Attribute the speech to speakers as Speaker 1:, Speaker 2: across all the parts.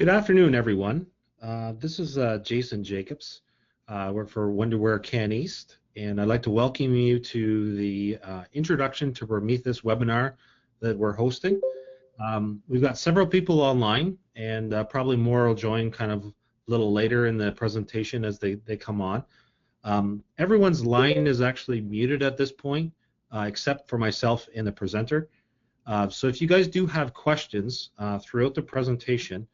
Speaker 1: Good afternoon, everyone. This is Jason Jacobs. I work for Wonderware East, and I'd like to welcome you to the Introduction to Prometheus webinar that we're hosting. We've got several people online, and probably more will join kind of a little later in the presentation as they come on. Everyone's line is actually muted at this point, except for myself and the presenter. So if you guys do have questions throughout the presentation,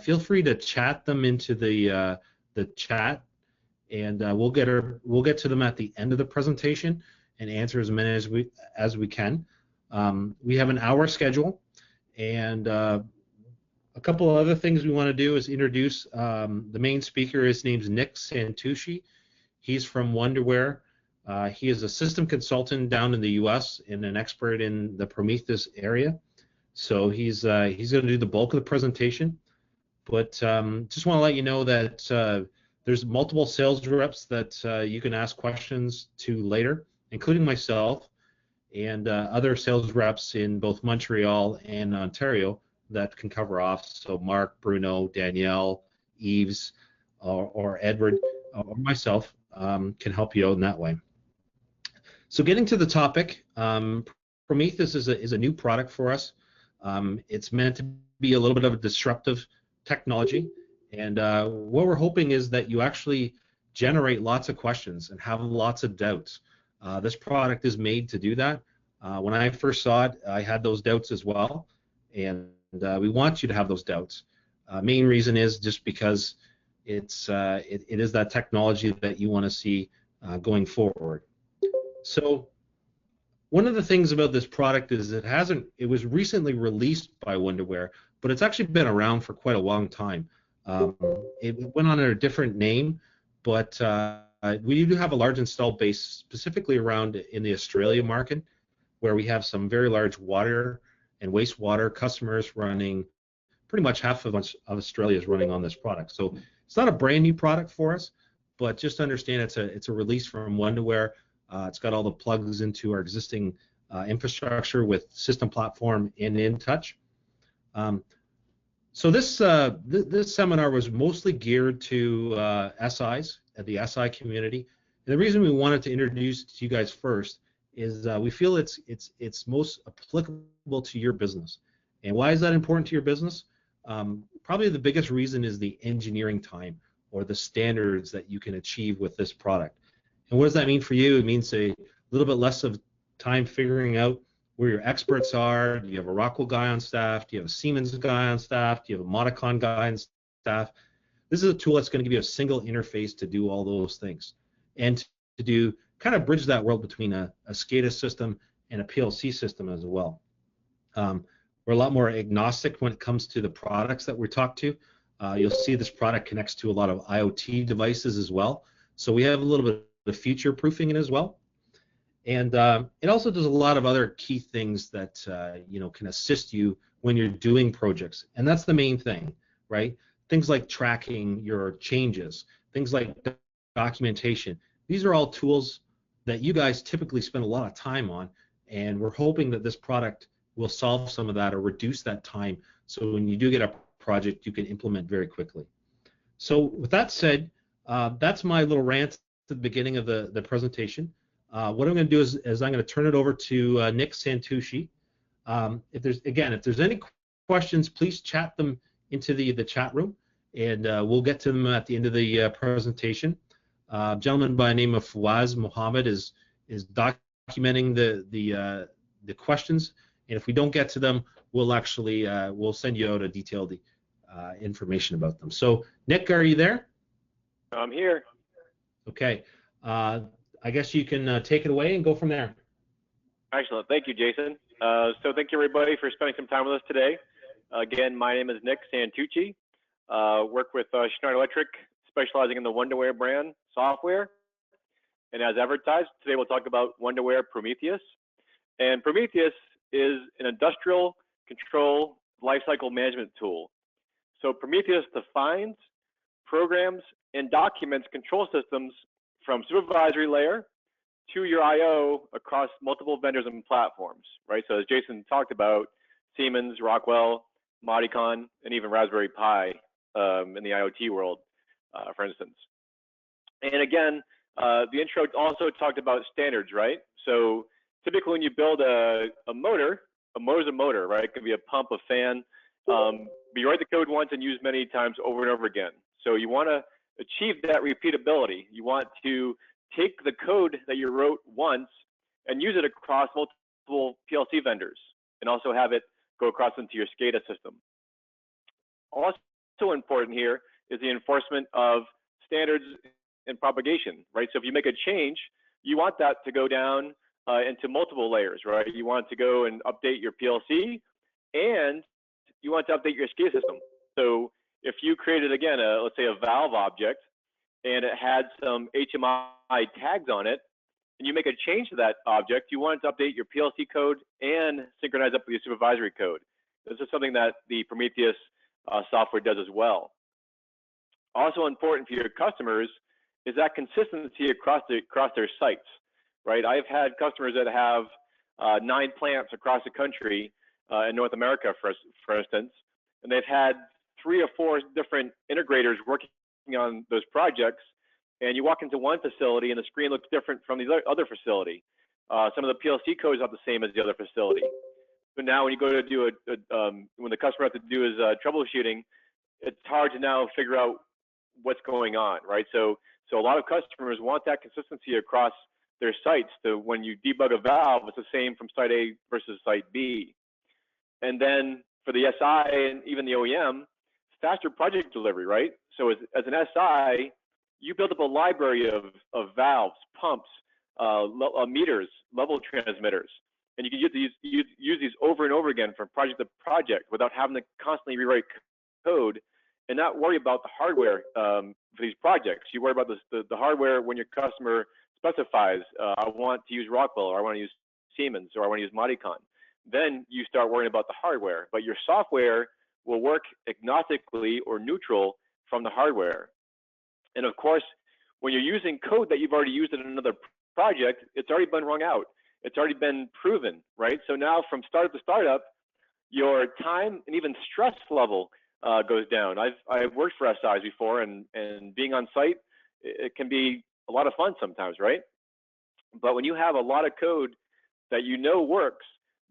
Speaker 1: feel free to chat them into the chat, and we'll get to them at the end of the presentation and answer as many as we can. We have an hour schedule, and a couple of other things we want to do is introduce the main speaker. His name's Nick Santucci. He's from Wonderware. He is a system consultant down in the U.S. and an expert in the Prometheus area. So he's going to do the bulk of the presentation. But just want to let you know that there's multiple sales reps that you can ask questions to later, including myself and other sales reps in both Montreal and Ontario that can cover off. So Mark, Bruno, Danielle, Yves, or Edward, or myself can help you out in that way. So getting to the topic, Prometheus is a new product for us. It's meant to be a little bit of a disruptive technology, and what we're hoping is that you actually generate lots of questions and have lots of doubts. This product is made to do that. When I first saw it, I had those doubts as well, and we want you to have those doubts. Main reason is just because it is that technology that you want to see going forward. So one of the things about this product is it was recently released by Wonderware, but it's actually been around for quite a long time. It went under a different name, but we do have a large installed base specifically around in the Australia market, where we have some very large water and wastewater customers running. Pretty much half of Australia is running on this product. So it's not a brand new product for us, but just understand it's a release from Wonderware. It's got all the plugs into our existing infrastructure with System Platform and InTouch. So this seminar was mostly geared to SIs, the SI community. And the reason we wanted to introduce to you guys first is we feel it's most applicable to your business. And why is that important to your business? Probably the biggest reason is the engineering time or the standards that you can achieve with this product. And what does that mean for you? It means a little bit less of time figuring out where your experts are. Do you have a Rockwell guy on staff? Do you have a Siemens guy on staff? Do you have a Modicon guy on staff? This is a tool that's going to give you a single interface to do all those things, and to do kind of bridge that world between a SCADA system and a PLC system as well. We're a lot more agnostic when it comes to the products that we talk to. You'll see this product connects to a lot of IoT devices as well. So we have a little bit of future proofing it as well. And it also does a lot of other key things that can assist you when you're doing projects. And that's the main thing, right? Things like tracking your changes, things like documentation. These are all tools that you guys typically spend a lot of time on, and we're hoping that this product will solve some of that or reduce that time, so when you do get a project, you can implement very quickly. So with that said, that's my little rant at the beginning of the presentation. What I'm going to do is I'm going to turn it over to Nick Santucci. If there's any questions, please chat them into the chat room, and we'll get to them at the end of the presentation. A gentleman by the name of Fawaz Mohammed is documenting the questions, and if we don't get to them, we'll actually we'll send you out a detailed information about them. So Nick, are you there?
Speaker 2: I'm here.
Speaker 1: Okay. I guess you can take it away and go from there.
Speaker 2: Excellent. Thank you, Jason. So thank you, everybody, for spending some time with us today. Again, my name is Nick Santucci. Work with Schneider Electric, specializing in the Wonderware brand software. And as advertised, today we'll talk about Wonderware Prometheus. And Prometheus is an industrial control lifecycle management tool. So Prometheus defines, programs, and documents control systems from supervisory layer to your I/O across multiple vendors and platforms, right? So as Jason talked about, Siemens, Rockwell, Modicon, and even Raspberry Pi in the IoT world, for instance. And again, the intro also talked about standards, right? So typically when you build a motor, a motor's a motor, right? It could be a pump, a fan, but you write the code once and use many times over and over again. So you want to achieve that repeatability. You want to take the code that you wrote once and use it across multiple PLC vendors, and also have it go across into your SCADA system. Also important here is the enforcement of standards and propagation, right? So if you make a change, you want that to go down into multiple layers, right? You want to go and update your PLC, and you want to update your SCADA system. So if you created, again, let's say a valve object, and it had some HMI tags on it, and you make a change to that object, you want it to update your PLC code and synchronize up with your supervisory code. This is something that the Prometheus software does as well. Also important for your customers is that consistency across their sites, right? I've had customers that have 9 plants across the country in North America, for instance, and they've had 3 or 4 different integrators working on those projects, and you walk into one facility and the screen looks different from the other facility. Some of the PLC code is not the same as the other facility. But now when you go to do when the customer has to do his troubleshooting, it's hard to now figure out what's going on, right? So a lot of customers want that consistency across their sites. So when you debug a valve, it's the same from site A versus site B. And then for the SI and even the OEM, faster project delivery, right? So as an SI, you build up a library of valves, pumps, meters, level transmitters, and you can use these over and over again from project to project without having to constantly rewrite code and not worry about the hardware for these projects. You worry about the hardware when your customer specifies, I want to use Rockwell, or I want to use Siemens, or I want to use Modicon. Then you start worrying about the hardware, but your software will work agnostically or neutral from the hardware. And of course, when you're using code that you've already used in another project, it's already been rung out. It's already been proven, right? So now from startup to startup, your time and even stress level goes down. I've worked for SIs before, and being on site, it can be a lot of fun sometimes, right? But when you have a lot of code that you know works,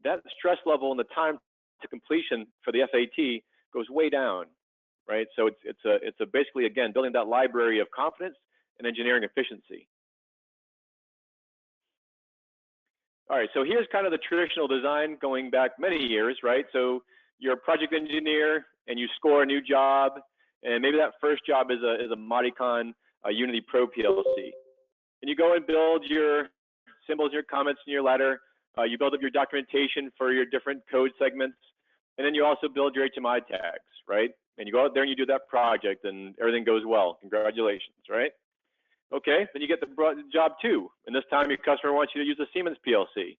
Speaker 2: that stress level and the time to completion for the FAT goes way down, right? So it's basically, again, building that library of confidence and engineering efficiency. All right, so here's kind of the traditional design going back many years, right? So you're a project engineer and you score a new job, and maybe that first job is a Modicon Unity Pro PLC. And you go and build your symbols, your comments in your letter. You build up your documentation for your different code segments, and then you also build your HMI tags, right? And you go out there and you do that project, and everything goes well. Congratulations, right? Okay, then you get the job 2, and this time your customer wants you to use a Siemens PLC,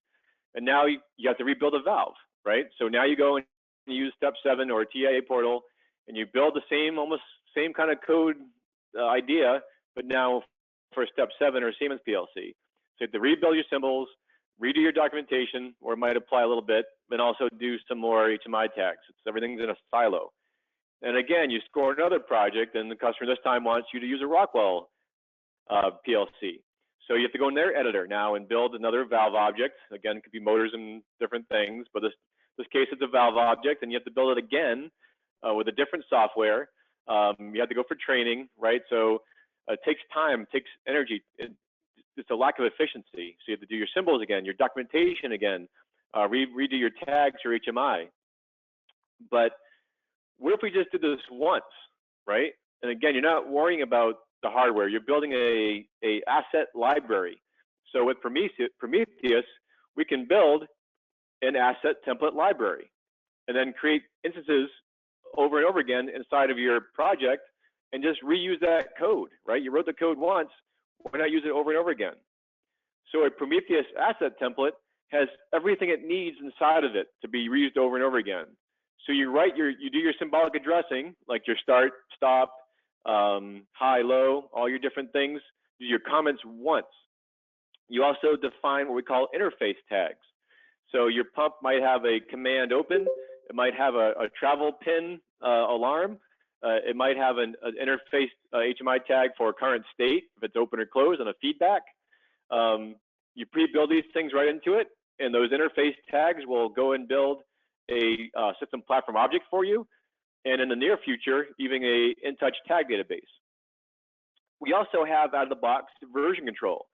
Speaker 2: and now you have to rebuild a valve, right? So now you go and you use step 7 or TIA portal, and you build the almost same kind of code idea, but now for step 7 or Siemens PLC. So you have to rebuild your symbols, redo your documentation, or it might apply a little bit, but also do some more HMI tags. Everything's in a silo. And again, you score another project, and the customer this time wants you to use a Rockwell PLC. So you have to go in their editor now and build another valve object. Again, it could be motors and different things, but this case it's a valve object, and you have to build it again with a different software. You have to go for training, right? So it takes time, it takes energy. It's a lack of efficiency. So you have to do your symbols again, your documentation again, redo your tags, your HMI. But what if we just did this once, right? And again, you're not worrying about the hardware. You're building a asset library. So with Prometheus, we can build an asset template library and then create instances over and over again inside of your project and just reuse that code, right? You wrote the code once, why not use it over and over again? So a Prometheus asset template has everything it needs inside of it to be reused over and over again. So you do your symbolic addressing, like your start, stop, high, low, all your different things, do your comments once. You also define what we call interface tags. So your pump might have a command open It might have a travel pin alarm. It might have an interface HMI tag for current state, if it's open or closed, and a feedback. You pre-build these things right into it, and those interface tags will go and build a system platform object for you, and in the near future, even a in-touch tag database. We also have out of the box version control.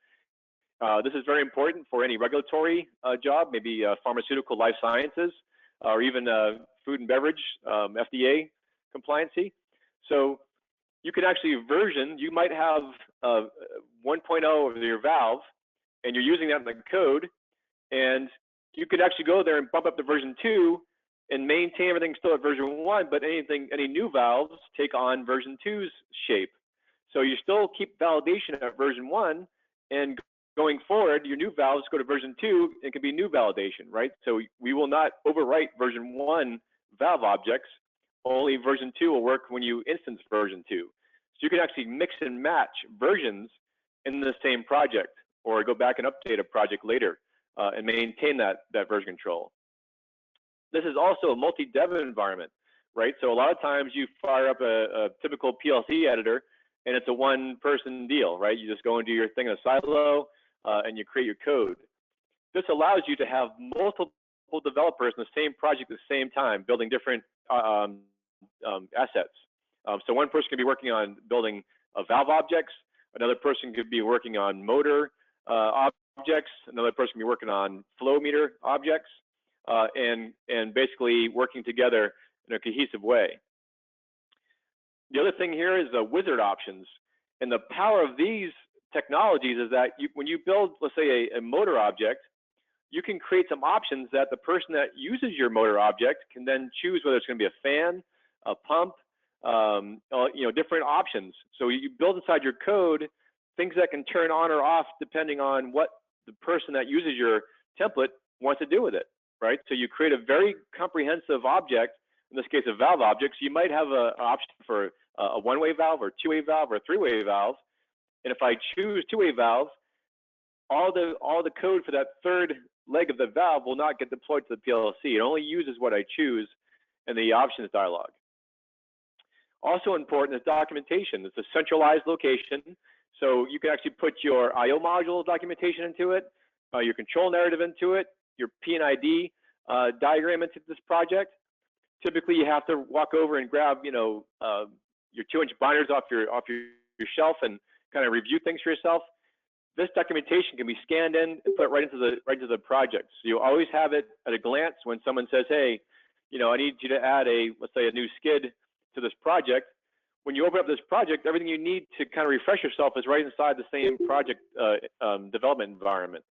Speaker 2: This is very important for any regulatory job, maybe pharmaceutical, life sciences, or even food and beverage, FDA compliancy. So you could actually version, you might have 1.0 of your valve, and you're using that in the code, and you could actually go there and bump up to version 2 and maintain everything still at version 1, but any new valves take on version 2's shape. So you still keep validation at version 1, and going forward, your new valves go to version 2, it can be new validation, right? So we will not overwrite version 1 valve objects, only version 2 will work when you instance version 2. So you can actually mix and match versions in the same project, or go back and update a project later and maintain that version control. This is also a multi-dev environment, right? So a lot of times you fire up a typical PLC editor and it's a one-person deal, right? You just go and do your thing in a silo and you create your code. This allows you to have multiple developers in the same project at the same time, building different assets. So one person could be working on building valve objects, another person could be working on motor objects, another person could be working on flow meter objects, and basically working together in a cohesive way. The other thing here is the wizard options. And the power of these technologies is that when you build, let's say, a motor object, you can create some options that the person that uses your motor object can then choose whether it's going to be a fan, a pump, different options. So you build inside your code things that can turn on or off depending on what the person that uses your template wants to do with it, right? So you create a very comprehensive object, in this case a valve object. So you might have an option for a one-way valve or two-way valve or a three-way valve. And if I choose two-way valve, all the code for that third leg of the valve will not get deployed to the PLC. It only uses what I choose in the options dialog. Also important is documentation. It's a centralized location, so you can actually put your IO module documentation into it, your control narrative into it, your P&ID diagram into this project. Typically, you have to walk over and grab, your 2-inch binders off your shelf and kind of review things for yourself. This documentation can be scanned in and put right into the project. So you always have it at a glance when someone says, "Hey, I need you to add let's say a new skid to this project." When you open up this project, everything you need to kind of refresh yourself is right inside the same project development environment.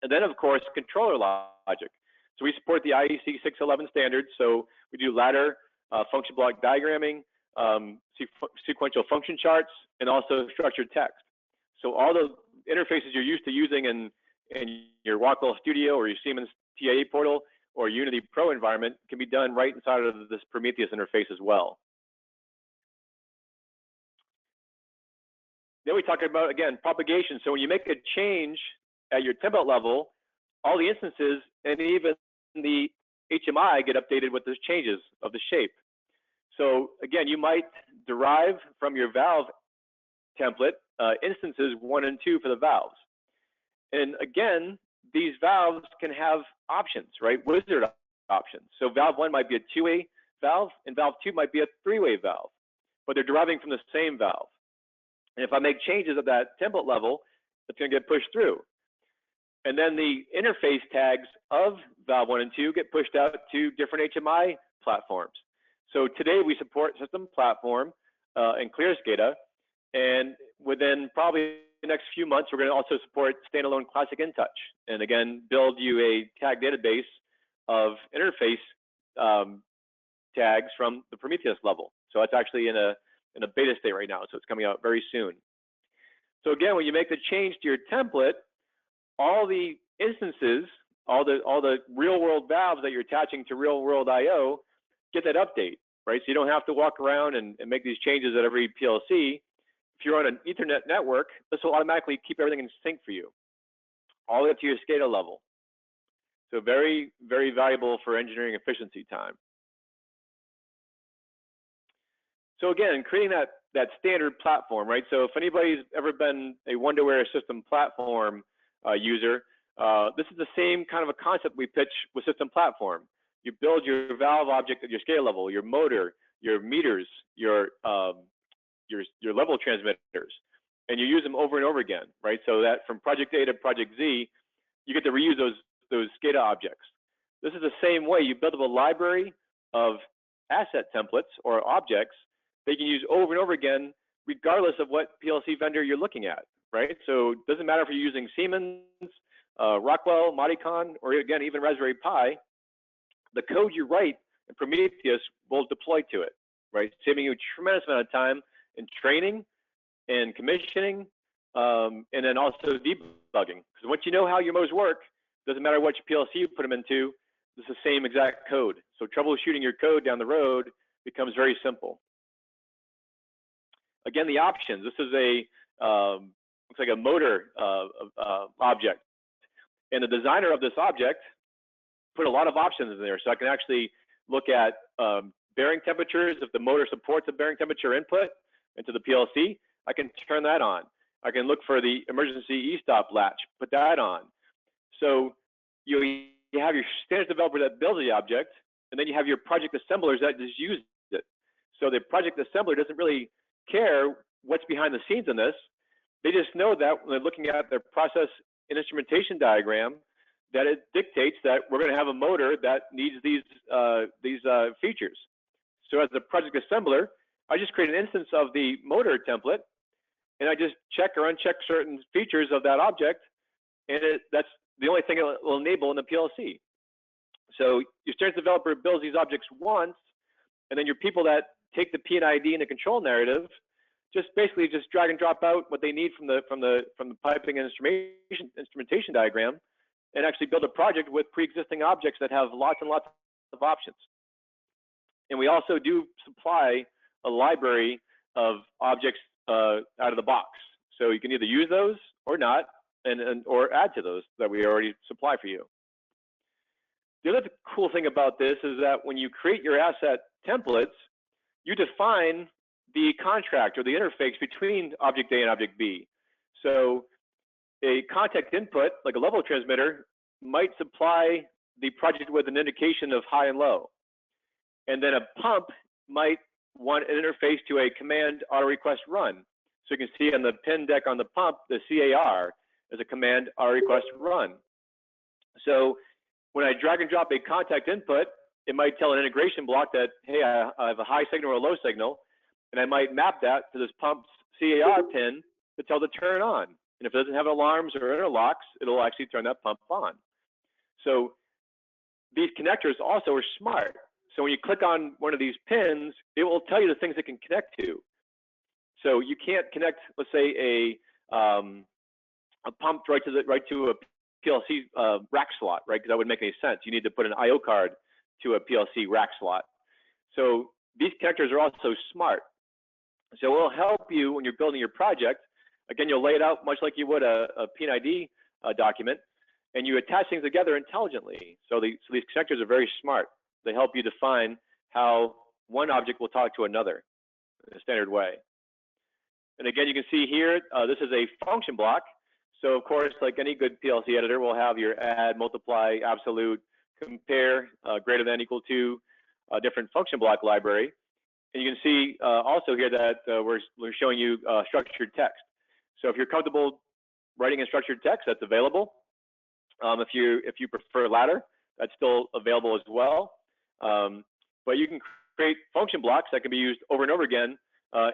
Speaker 2: And then, of course, controller logic. So we support the IEC 611 standards. So we do ladder, function block diagramming, sequential function charts, and also structured text. So all the interfaces you're used to using in your Rockwell Studio or your Siemens TIA portal or Unity Pro environment can be done right inside of this Prometheus interface as well. Then we talk about, again, propagation. So when you make a change at your template level, all the instances and even the HMI get updated with those changes of the shape. So again, you might derive from your valve template instances 1 and 2 for the valves. And again, these valves can have options, right? Wizard options. So valve 1 might be a 2-way valve, and valve 2 might be a 3-way valve, but they're deriving from the same valve. And if I make changes at that template level, it's going to get pushed through. And then the interface tags of valve 1 and 2 get pushed out to different HMI platforms. So today we support system platform and ClearSCADA, and within probably the next few months, we're going to also support standalone classic InTouch, and again, build you a tag database of interface tags from the Prometheus level. So it's actually in a beta state right now, so it's coming out very soon. So again, when you make the change to your template, all the instances, all the real-world valves that you're attaching to real-world I/O get that update, right? So you don't have to walk around and make these changes at every PLC. If you're on an Ethernet network, this will automatically keep everything in sync for you, all the way up to your SCADA level. So very, very valuable for engineering efficiency time. So again, creating that standard platform, right? So if anybody's ever been a Wonderware system platform user, this is the same kind of a concept we pitch with system platform. You build your valve object at your scale level, your motor, your meters, your level transmitters, and you use them over and over again, right? So that from project A to project Z, you get to reuse those SCADA objects. This is the same way. You build up a library of asset templates or objects that you can use over and over again, regardless of what PLC vendor you're looking at, right? So it doesn't matter if you're using Siemens, Rockwell, Modicon, or again, even Raspberry Pi, the code you write in Prometheus will deploy to it, right? Saving you a tremendous amount of time in training and commissioning, and then also debugging. Because once you know how your motors work, doesn't matter which PLC you put them into, it's the same exact code. So troubleshooting your code down the road becomes very simple. Again, the options. This is a looks like a motor object, and the designer of this object put a lot of options in there. So I can actually look at bearing temperatures. If the motor supports a bearing temperature input into the PLC, I can turn that on. I can look for the emergency e-stop latch, put that on. So you have your standard developer that builds the object, and then you have your project assemblers that just use it. So the project assembler doesn't really care what's behind the scenes in this. They just know that when they're looking at their process and instrumentation diagram, that it dictates that we're going to have a motor that needs these features. So as a project assembler, I just create an instance of the motor template, and I just check or uncheck certain features of that object, and that's the only thing it will enable in the PLC. So your standard developer builds these objects once, and then your people that take the P&ID and the control narrative just basically just drag and drop out what they need from the piping and instrumentation diagram, and actually build a project with pre-existing objects that have lots and lots of options. And we also do supply a library of objects out of the box. So you can either use those or not, or add to those that we already supply for you. The other cool thing about this is that when you create your asset templates, you define the contract or the interface between object A and object B. So a contact input, like a level transmitter, might supply the project with an indication of high and low. And then a pump might want an interface to a command auto request run. So you can see on the pin deck on the pump, the CAR is a command auto request run. So when I drag and drop a contact input, it might tell an integration block that, hey, I have a high signal or a low signal, and I might map that to this pump's CAR pin to tell it to turn on. And if it doesn't have alarms or interlocks, it'll actually turn that pump on. So these connectors also are smart. So when you click on one of these pins, it will tell you the things it can connect to. So you can't connect, let's say, a pump right to a PLC rack slot, right? Because that wouldn't make any sense. You need to put an I/O card to a PLC rack slot. So these connectors are also smart. So it will help you when you're building your project. Again, you'll lay it out much like you would a P&ID document, and you attach things together intelligently. So these connectors are very smart. They help you define how one object will talk to another in a standard way. And again, you can see here, this is a function block. So of course, like any good PLC editor, we'll have your add, multiply, absolute, compare, greater than, equal to, different function block library. And you can see also here that we're showing you structured text. So if you're comfortable writing in structured text, that's available. If you prefer ladder, that's still available as well. But you can create function blocks that can be used over and over again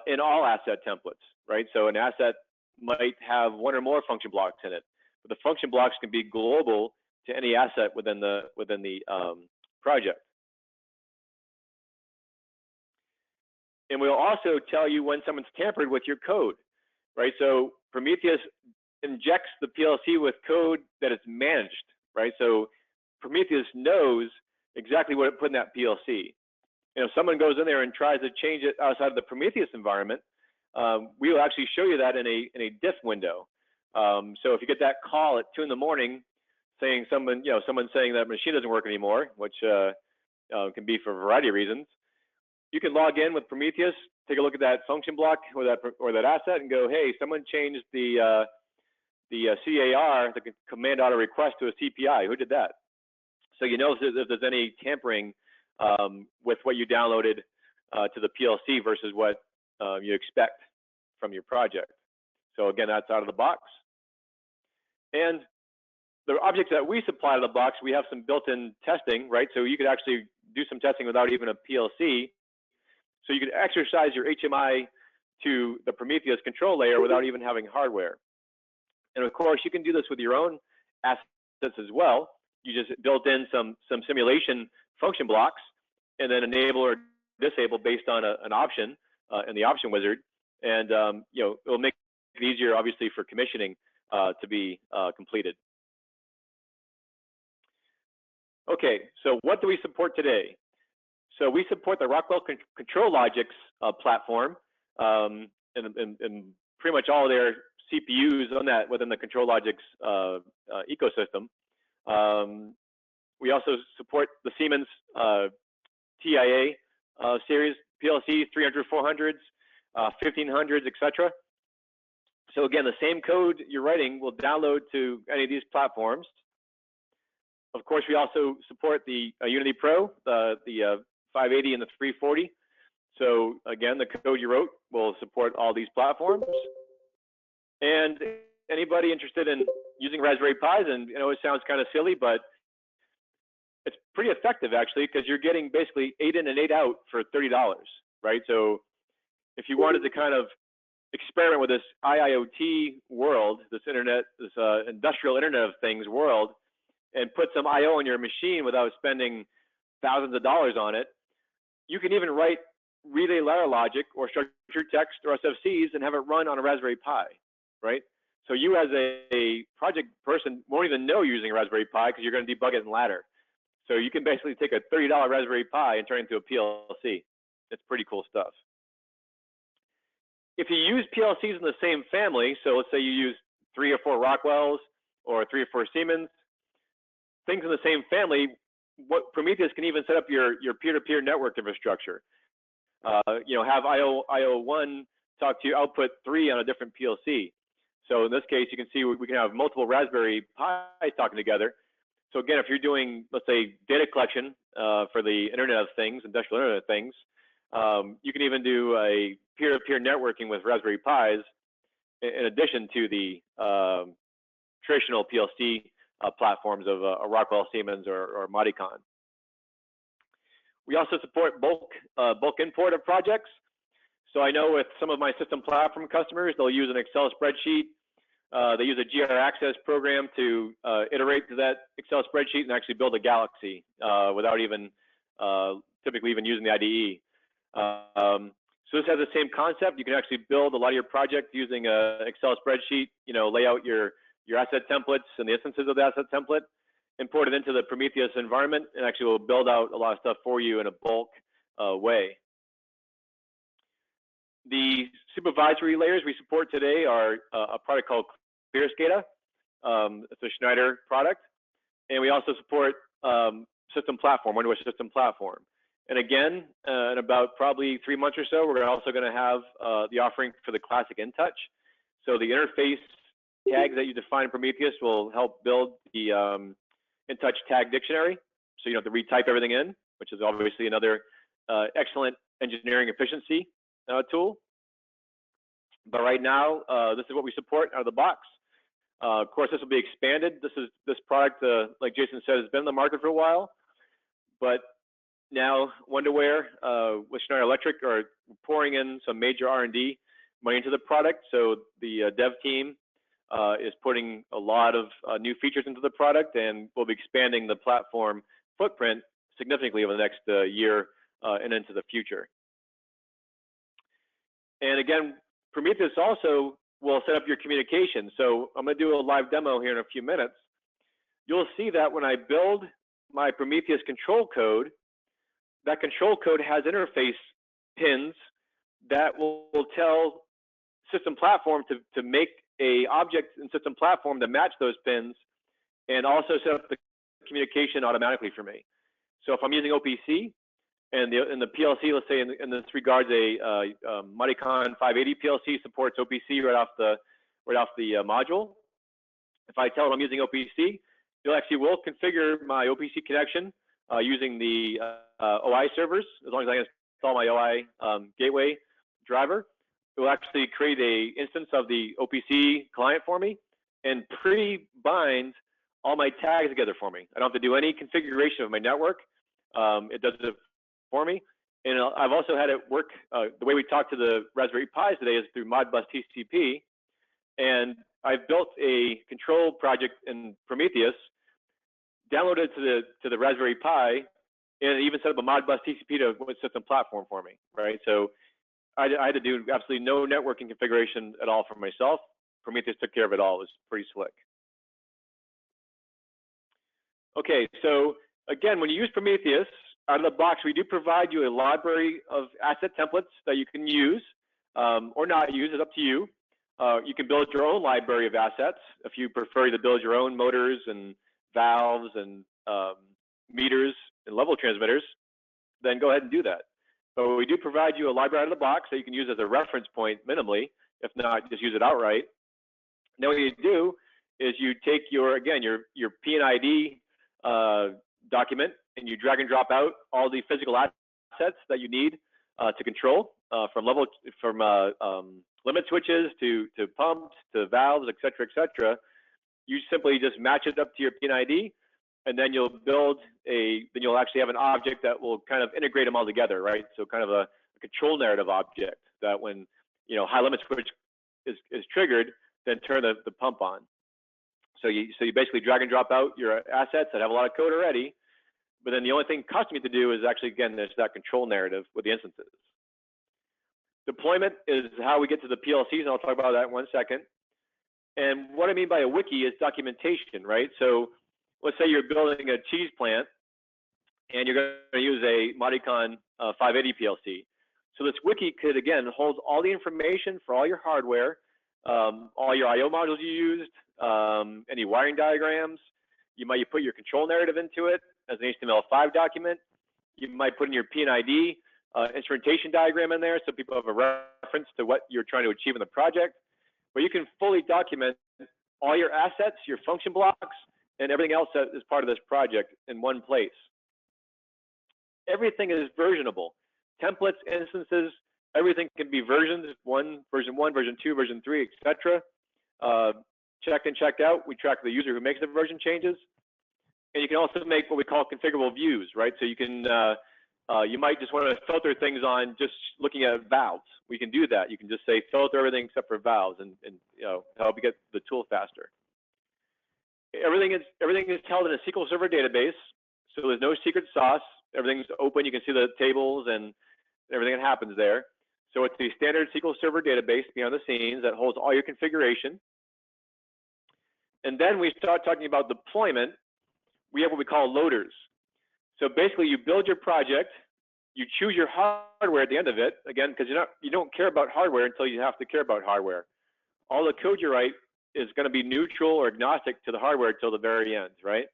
Speaker 2: in all asset templates, right? So an asset might have one or more function blocks in it, but the function blocks can be global to any asset within the project. And we'll also tell you when someone's tampered with your code, right? So Prometheus injects the PLC with code that is managed, right? So Prometheus knows exactly what it put in that PLC. And if someone goes in there and tries to change it outside of the Prometheus environment, we will actually show you that in a diff window. So if you get that call at 2 in the morning saying someone saying that machine doesn't work anymore, which can be for a variety of reasons. You can log in with Prometheus, take a look at that function block or that asset, and go, hey, someone changed the CAR, the command auto request, to a CPI. Who did that? So you know if there's any tampering with what you downloaded to the PLC versus what you expect from your project. So again, that's out of the box. And the objects that we supply to the box, we have some built-in testing, right? So you could actually do some testing without even a PLC. So you could exercise your HMI to the Prometheus control layer without even having hardware. And of course, you can do this with your own assets as well. You just built in some simulation function blocks and then enable or disable based on an option in the option wizard. And it'll make it easier, obviously, for commissioning to be completed. Okay, so what do we support today? So we support the Rockwell ControlLogix platform and pretty much all of their CPUs on that within the ControlLogix ecosystem. We also support the Siemens TIA series PLC 300, 400s, 1500s, etc. So again, the same code you're writing will download to any of these platforms. Of course, we also support the Unity Pro, the 580 and the 340. So again, the code you wrote will support all these platforms. And anybody interested in using Raspberry Pis, and it sounds kind of silly, but it's pretty effective actually, because you're getting basically 8 in and 8 out for $30, right? So if you wanted to kind of experiment with this IIoT world, this industrial Internet of Things world, and put some I/O on your machine without spending thousands of dollars on it, you can even write relay ladder logic or structured text or SFCs and have it run on a Raspberry Pi, right? So you as a project person won't even know you're using a Raspberry Pi because you're going to debug it in ladder. So you can basically take a $30 Raspberry Pi and turn it into a PLC. It's pretty cool stuff. If you use PLCs in the same family, so let's say you use 3 or 4 Rockwells or 3 or 4 Siemens, things in the same family, what Prometheus can even set up your peer-to-peer network infrastructure. Have IO1 talk to your output 3 on a different PLC. So in this case, you can see we can have multiple Raspberry Pis talking together. So again, if you're doing, let's say, data collection for the Internet of Things, industrial Internet of Things, you can even do a peer-to-peer networking with Raspberry Pis in addition to the traditional PLC platforms of a Rockwell, Siemens, or Modicon. We also support bulk import of projects. So I know with some of my system platform customers, they'll use an Excel spreadsheet. They use a GR Access program to iterate to that Excel spreadsheet and actually build a galaxy without even typically even using the IDE. So this has the same concept. You can actually build a lot of your project using an Excel spreadsheet, lay out your asset templates and the instances of the asset template, import it into the Prometheus environment, and actually will build out a lot of stuff for you in a bulk way. The supervisory layers we support today are a product called ClearSCADA. It's a Schneider product. And we also support system platform, Wonderware system platform. And again, in about probably 3 months or so, we're also going to have the offering for the classic InTouch. So the interface tags that you define in Prometheus will help build the InTouch tag dictionary. So you don't have to retype everything in, which is obviously another excellent engineering efficiency tool. But right now, this is what we support out of the box. Of course, this will be expanded. This product, like Jason said, has been in the market for a while. But now Wonderware with Schneider Electric are pouring in some major R&D money into the product. So the dev team is putting a lot of new features into the product, and we'll be expanding the platform footprint significantly over the next year and into the future. And again, Prometheus also will set up your communication. So I'm going to do a live demo here in a few minutes. You'll see that when I build my Prometheus control code, that control code has interface pins that will tell system platform to make a object in system platform to match those pins and also set up the communication automatically for me. So if I'm using OPC and the PLC, let's say in this regards, a Modicon 580 PLC supports OPC right off the module. If I tell it I'm using OPC, it actually will configure my OPC connection using the OI servers. As long as I install my OI gateway driver, it will actually create a instance of the OPC client for me and pre-bind all my tags together for me. I don't have to do any configuration of my network. It does it for me. And I've also had it work, the way we talk to the Raspberry Pis today is through Modbus TCP. And I've built a control project in Prometheus, downloaded it to the Raspberry Pi, and even set up a Modbus TCP to system platform for me, right? So I had to do absolutely no networking configuration at all for myself. Prometheus took care of it all. It was pretty slick. Okay, so again, when you use Prometheus, out of the box, we do provide you a library of asset templates that you can use or not use. It's up to you. You can build your own library of assets if you prefer to build your own motors and valves and meters and level transmitters, then go ahead and do that. But we do provide you a library out of the box that you can use as a reference point minimally. If not, just use it outright. Then what you do is you take your P&ID document and you drag and drop out all the physical assets that you need to control from limit switches to pumps to valves, et cetera. You simply just match it up to your P&ID, and then you'll you'll actually have an object that will kind of integrate them all together, right? So kind of a control narrative object that when high limit switch is triggered, then turn the pump on. So you basically drag and drop out your assets that have a lot of code already, but then the only thing custom you have to do is actually, again, there's that control narrative with the instances. Deployment is how we get to the PLCs, and I'll talk about that in 1 second. And what I mean by a wiki is documentation, right? So let's say you're building a cheese plant, and you're going to use a Modicon 580 PLC. So this wiki could, again, hold all the information for all your hardware, all your I/O modules you used, any wiring diagrams. You might put your control narrative into it as an HTML5 document. You might put in your P&ID instrumentation diagram in there so people have a reference to what you're trying to achieve in the project. But you can fully document all your assets, your function blocks, and everything else that is part of this project in one place. Everything is versionable. Templates, instances, everything can be versioned, version 1, version 2, version 3, etc. Checked and checked out. We track the user who makes the version changes. And you can also make what we call configurable views, right? So you can, you might just want to filter things on just looking at valves. We can do that. You can just say filter everything except for valves, and help you get the tool faster. Everything is held in a SQL Server database, so there's no secret sauce. Everything's open. You can see the tables and everything that happens there. So it's the standard SQL Server database behind the scenes that holds all your configuration. And then we start talking about deployment. We have what we call loaders. So basically, you build your project, you choose your hardware at the end of it, again, because you don't care about hardware until you have to care about hardware. All the code you write is going to be neutral or agnostic to the hardware until the very end, right?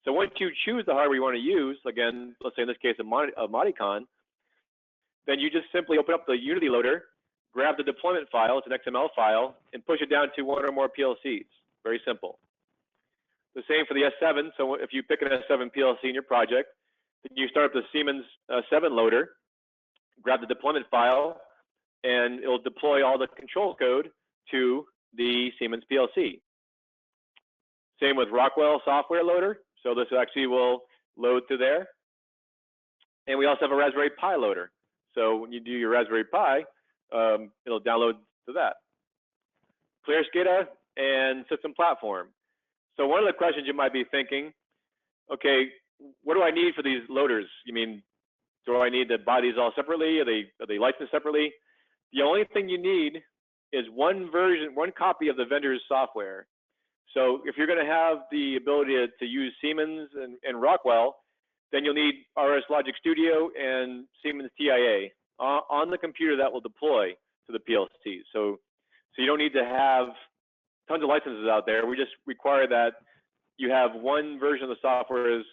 Speaker 2: So once you choose the hardware you want to use, again, let's say in this case a Modicon, then you just simply open up the Unity loader, grab the deployment file, it's an XML file, and push it down to one or more PLCs. Very simple. The same for the S7. So if you pick an S7 PLC in your project, then you start up the Siemens 7 loader, grab the deployment file, and it'll deploy all the control code to the Siemens PLC. Same with Rockwell software loader. So this actually will load to there. And we also have a Raspberry Pi loader. So when you do your Raspberry Pi, it'll download to that. Clear SCADA and system platform. So one of the questions you might be thinking, okay, what do I need for these loaders? You mean, do I need to buy these all separately? Are they licensed separately? The only thing you need is one copy of the vendor's software. So if you're going to have the ability to use Siemens and Rockwell, then you'll need RS Logic Studio and Siemens TIA on the computer that will deploy to the PLC. So you don't need to have tons of licenses out there. We just require that you have one version of the software as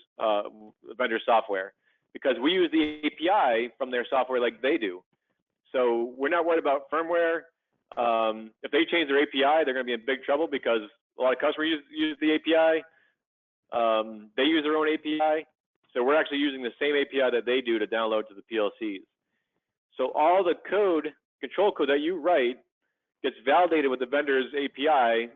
Speaker 2: vendor software, because we use the API from their software like they do. So we're not worried about firmware. If they change their API, they're going to be in big trouble because a lot of customers use the API. They use their own API. So we're actually using the same API that they do to download to the PLCs. So all the code, control code that you write, gets validated with the vendor's API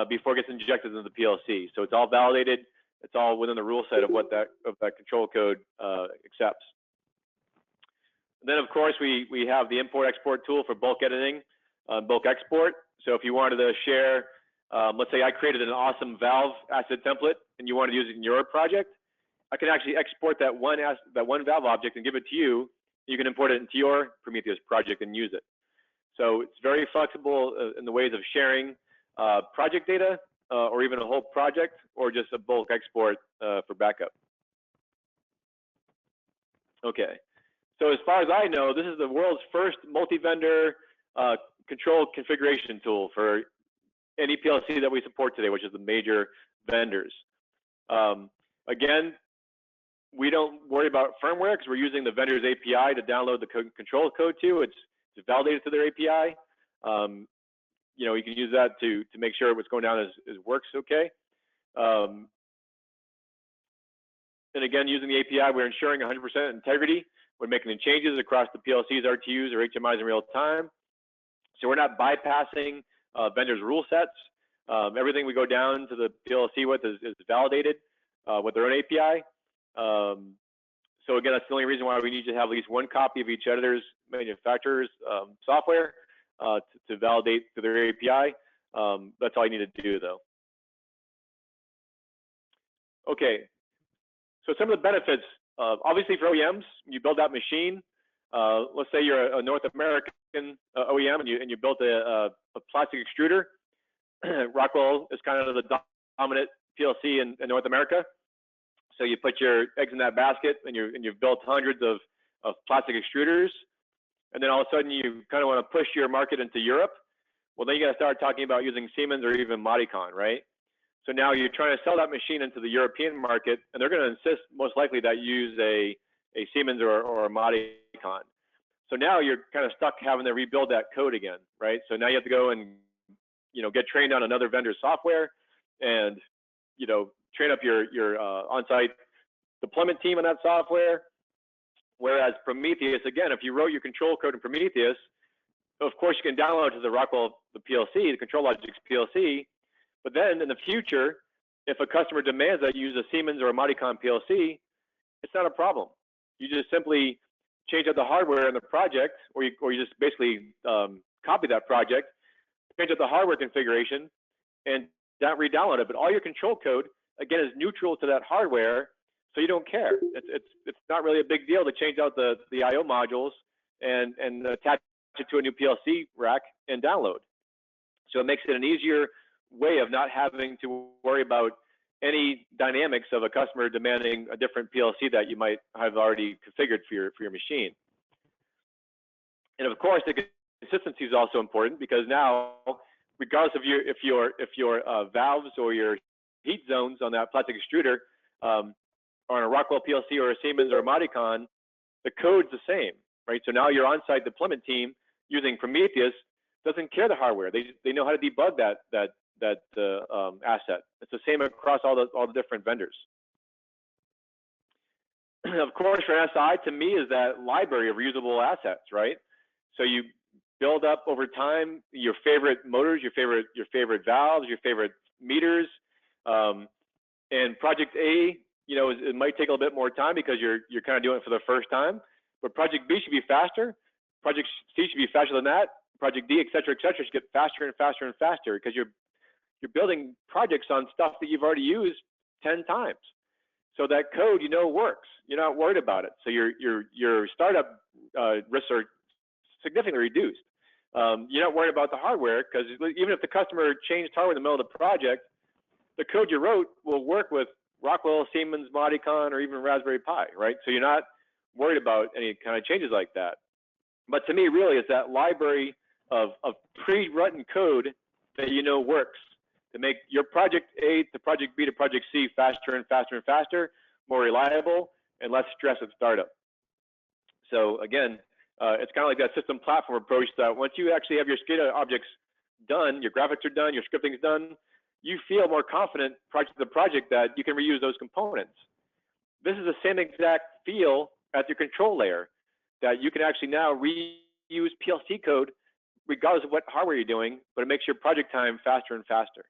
Speaker 2: before it gets injected into the PLC. So it's all validated. It's all within the rule set of what that control code accepts. And then of course we have the import-export tool for bulk editing, bulk export. So if you wanted to share, let's say I created an awesome valve asset template and you wanted to use it in your project, I can actually export that one valve object and give it to you. You can import it into your Prometheus project and use it. So it's very flexible in the ways of sharing project data or even a whole project or just a bulk export for backup. Okay, so as far as I know, this is the world's first multi-vendor control configuration tool for any PLC that we support today, which is the major vendors. Again, we don't worry about firmware because we're using the vendor's API to download the control code to. It's validated to their API. You know, you can use that to make sure what's going down works okay. And again, using the API, we're ensuring 100% integrity when making the changes across the PLCs, RTUs, or HMIs in real time. So we're not bypassing vendors' rule sets. Everything we go down to the PLC with is validated with their own API. So again, that's the only reason why we need to have at least one copy of each editor's manufacturer's software to validate to their API. That's all you need to do, though. Okay, so some of the benefits, obviously for OEMs, you build that machine. Let's say you're a North American OEM and you built a plastic extruder. Rockwell is kind of the dominant PLC in North America. So you put your eggs in that basket and you've built hundreds of plastic extruders. And then all of a sudden you kind of want to push your market into Europe. Well, then you got to start talking about using Siemens or even Modicon, right? So now you're trying to sell that machine into the European market, and they're going to insist most likely that you use a Siemens or a Modicon. So now you're kind of stuck having to rebuild that code again, right? So now you have to go and, you know, get trained on another vendor's software and, you know, train up your on-site deployment team on that software. Whereas Prometheus, again, if you wrote your control code in Prometheus, of course you can download to the Rockwell, the PLC, the ControlLogix PLC. But then in the future, if a customer demands that you use a Siemens or a Modicon PLC, it's not a problem. You just simply change out the hardware in the project, or you just basically copy that project, change out the hardware configuration, and re-download it. But all your control code, again, is neutral to that hardware, so you don't care. It's not really a big deal to change out the I/O modules and attach it to a new PLC rack and download. So it makes it an easier way of not having to worry about any dynamics of a customer demanding a different PLC that you might have already configured for your machine. And of course, the consistency is also important because now, regardless of if your valves or your heat zones on that plastic extruder are on a Rockwell PLC or a Siemens or a Modicon, the code's the same, right? So now your on-site deployment team using Prometheus doesn't care the hardware. They know how to debug that asset. It's the same across all the different vendors. Of course, for SI, to me, is that library of reusable assets, right? So you build up over time your favorite motors, your favorite valves, your favorite meters, and project A, you know, it might take a little bit more time because you're kind of doing it for the first time. But project B should be faster. Project C should be faster than that. Project D, et cetera, should get faster and faster and faster because you're building projects on stuff that you've already used 10 times. So that code, you know, works. You're not worried about it. So your startup risks are significantly reduced. You're not worried about the hardware because even if the customer changed hardware in the middle of the project, the code you wrote will work with Rockwell, Siemens, Modicon, or even Raspberry Pi, right? So you're not worried about any kind of changes like that. But to me, really, it's that library of pre-written code that you know works, to make your project A to project B to project C faster and faster and faster, more reliable, and less stress at startup. So again, it's kind of like that system platform approach that once you actually have your SCADA objects done, your graphics are done, your scripting's done, you feel more confident the project that you can reuse those components. This is the same exact feel at your control layer, that you can actually now reuse PLC code regardless of what hardware you're doing, but it makes your project time faster and faster.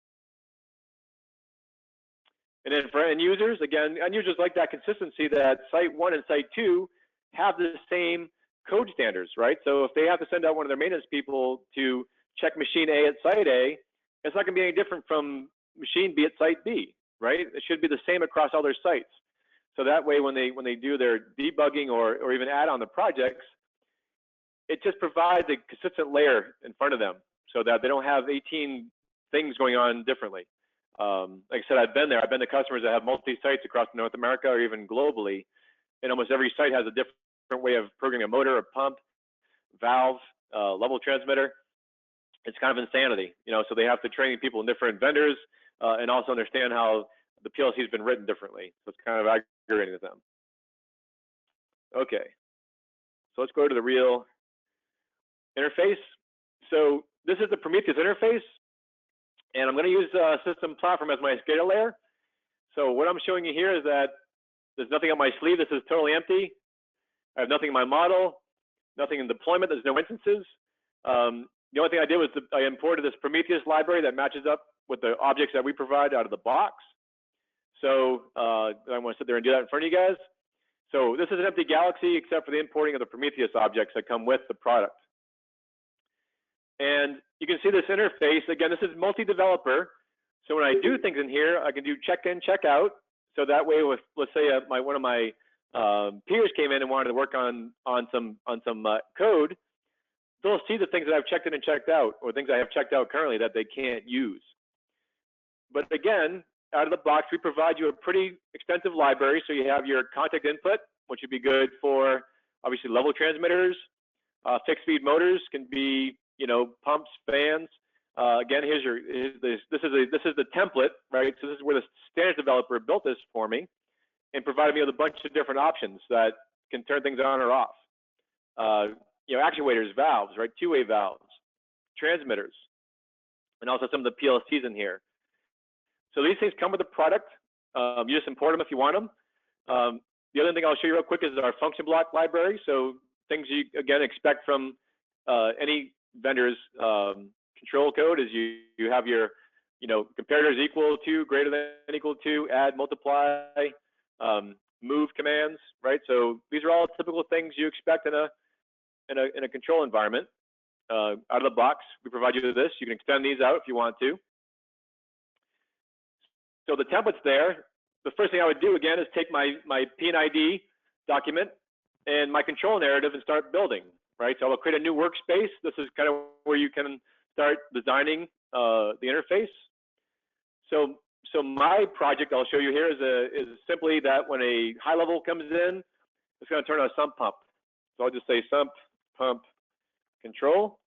Speaker 2: And then for end users, again, end users like that consistency that Site 1 and Site 2 have the same code standards, right? So if they have to send out one of their maintenance people to check machine A at Site A, it's not going to be any different from machine B at Site B, right? It should be the same across all their sites. So that way, when they do their debugging or even add on the projects, it just provides a consistent layer in front of them so that they don't have 18 things going on differently. Like I said, I've been there. I've been to customers that have multi-sites across North America or even globally, and almost every site has a different way of programming a motor, a pump, valve, level transmitter. It's kind of insanity, you know, so they have to train people in different vendors and also understand how the PLC has been written differently. So it's kind of aggravating to them. Okay, so let's go to the real interface. So this is the Prometheus interface, and I'm going to use system platform as my SCADA layer. So what I'm showing you here is that there's nothing on my sleeve. This is totally empty. I have nothing in my model, nothing in deployment. There's no instances. The only thing I did was I imported this Prometheus library that matches up with the objects that we provide out of the box. So I want to sit there and do that in front of you guys. So this is an empty galaxy except for the importing of the Prometheus objects that come with the product. And you can see this interface. Again, this is multi-developer. So when I do things in here, I can do check in, check out. So that way, with let's say one of my peers came in and wanted to work on some code, they'll see the things that I've checked in and checked out, or things I have checked out currently that they can't use. But again, out of the box, we provide you a pretty extensive library. So you have your contact input, which would be good for obviously level transmitters, fixed speed motors can be, you know, pumps, fans. Again, this is the template, right? So this is where the standards developer built this for me and provided me with a bunch of different options that can turn things on or off. You know, actuators, valves, right? Two-way valves, transmitters, and also some of the PLCs in here. So these things come with the product. You just import them if you want them. The other thing I'll show you real quick is our function block library. So things you, again, expect from any vendor's control code is you have your, you know, comparators equal to, greater than equal to, add, multiply, move commands, right? So these are all typical things you expect in a control environment. Out of the box, we provide you with this. You can extend these out if you want to. So the template's there. The first thing I would do, again, is take my P&ID document and my control narrative and start building, right? So I'll create a new workspace. This is kind of where you can start designing the interface. So my project I'll show you here is simply that when a high level comes in, it's going to turn on a sump pump. So I'll just say sump pump control.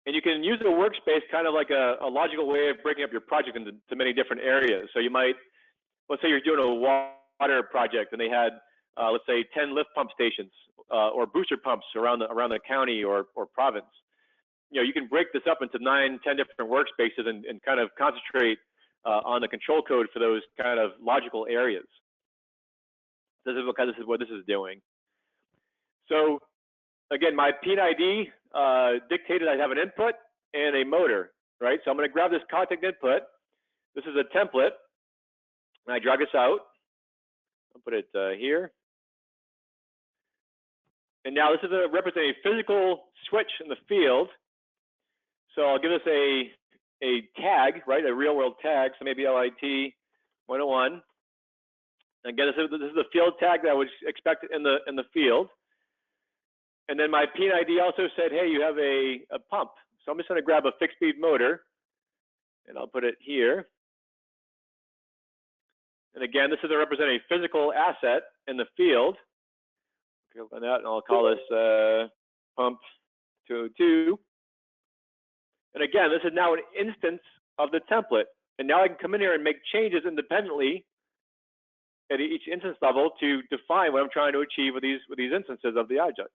Speaker 2: And you can use a workspace kind of like a logical way of breaking up your project into many different areas. So you might, let's say you're doing a water project and they had, let's say 10 lift pump stations or booster pumps around the county or province. You know, you can break this up into 9, 10 different workspaces and kind of concentrate on the control code for those kind of logical areas. This is what this is doing. So again, my P&ID dictated I have an input and a motor, right? So I'm going to grab this contact input. This is a template, and I drag this out. I'll put it here. And now this is representing a physical switch in the field. So I'll give this a tag, right? A real world tag. So maybe LIT 101. Again, this is the field tag that I would expect in the field. And then my P&ID also said, hey, you have a pump. So I'm just going to grab a fixed speed motor, and I'll put it here. And again, this is representing a physical asset in the field. Click on that, and I'll call this pump 202. And again, this is now an instance of the template. And now I can come in here and make changes independently at each instance level to define what I'm trying to achieve with these instances of the object.